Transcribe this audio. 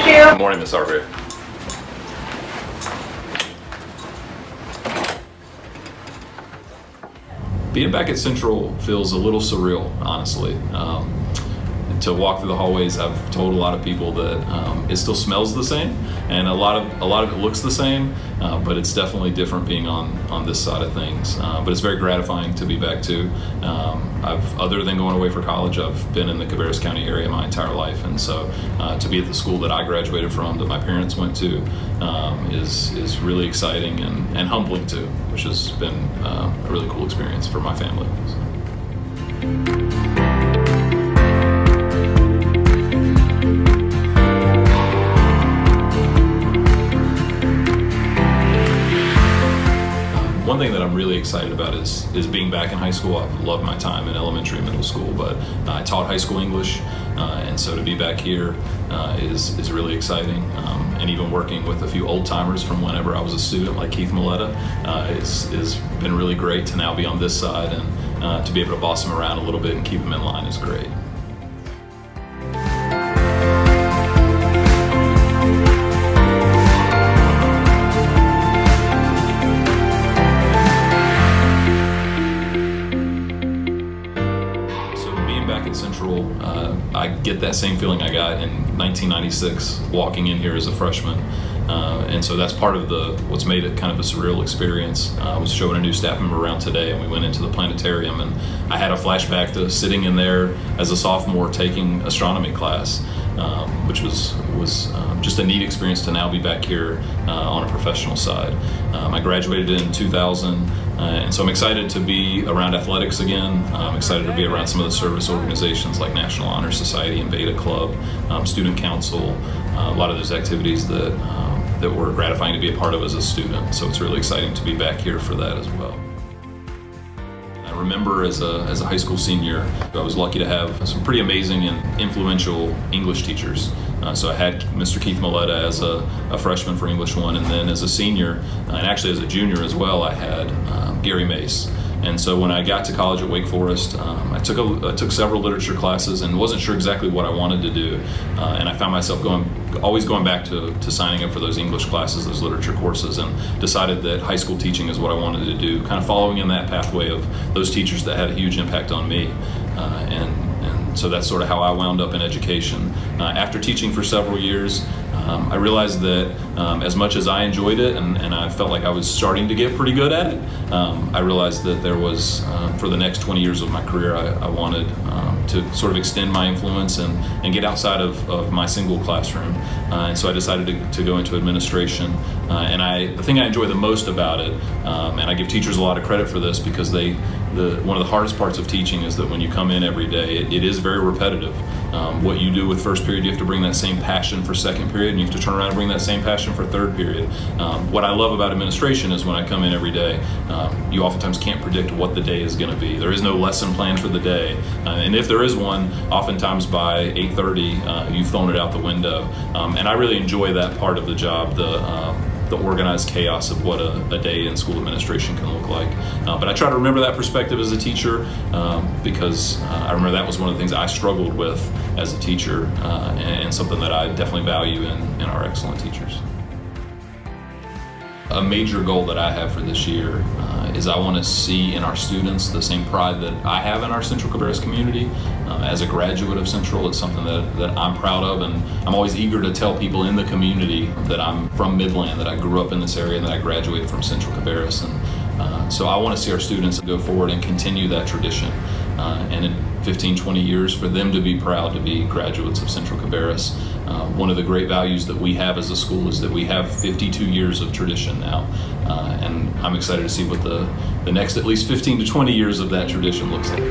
Good morning, Miss Arbery. Being back at Central feels a little surreal, honestly. To walk through the hallways, I've told a lot of people that it still smells the same, and a lot of it looks the same, but it's definitely different being on this side of things. But it's very gratifying to be back too. Other than going away for college, I've been in the Cabarrus County area my entire life, and so to be at the school that I graduated from, that my parents went to, is really exciting and humbling too, which has been a really cool experience for my family. One thing that I'm really excited about is being back in high school. I've loved my time in elementary and middle school, but I taught high school English, and so to be back here is really exciting. And even working with a few old timers from whenever I was a student, like Keith Milletta, is been really great to now be on this side, and to be able to boss him around a little bit and keep him in line is great. Back at Central, I get that same feeling I got in 1996 walking in here as a freshman, and so that's part of what's made it kind of a surreal experience. I was showing a new staff member around today, and we went into the planetarium, and I had a flashback to sitting in there as a sophomore taking astronomy class, which was just a neat experience to now be back here on a professional side. I graduated in 2000. And so I'm excited to be around athletics again. I'm excited to be around some of the service organizations like National Honor Society and Beta Club, Student Council, a lot of those activities that were gratifying to be a part of as a student. So it's really exciting to be back here for that as well. I remember as a high school senior, I was lucky to have some pretty amazing and influential English teachers. So I had Mr. Keith Milletta as a freshman for English 1, and then as a senior, and actually as a junior as well, I had Gary Mace. And so when I got to college at Wake Forest, I took several literature classes and wasn't sure exactly what I wanted to do. And I found myself always going back to signing up for those English classes, those literature courses, and decided that high school teaching is what I wanted to do, kind of following in that pathway of those teachers that had a huge impact on me. And so that's sort of how I wound up in education. After teaching for several years, I realized that as much as I enjoyed it and I felt like I was starting to get pretty good at it, I realized that there was, for the next 20 years of my career, I wanted to sort of extend my influence and get outside of my single classroom. And so I decided to go into administration. And the thing I enjoy the most about it, and I give teachers a lot of credit for this, because one of the hardest parts of teaching is that when you come in every day, it is very repetitive. What you do with first period, you have to bring that same passion for second period, and you have to turn around and bring that same passion for third period. What I love about administration is when I come in every day, you oftentimes can't predict what the day is going to be. There is no lesson plan for the day, and if there is one, oftentimes by 8:30, you've thrown it out the window. And I really enjoy that part of the job, the organized chaos of what a day in school administration can look like. But I try to remember that perspective as a teacher, because I remember that was one of the things I struggled with as a teacher, and something that I definitely value in our excellent teachers. A major goal that I have for this year is I want to see in our students the same pride that I have in our Central Cabarrus community. As a graduate of Central, it's something that I'm proud of, and I'm always eager to tell people in the community that I'm from Midland, that I grew up in this area, and that I graduated from Central Cabarrus. And so I want to see our students go forward and continue that tradition. And in 15, 20 years, for them to be proud to be graduates of Central Cabarrus. One of the great values that we have as a school is that we have 52 years of tradition now. And I'm excited to see what the next at least 15 to 20 years of that tradition looks like.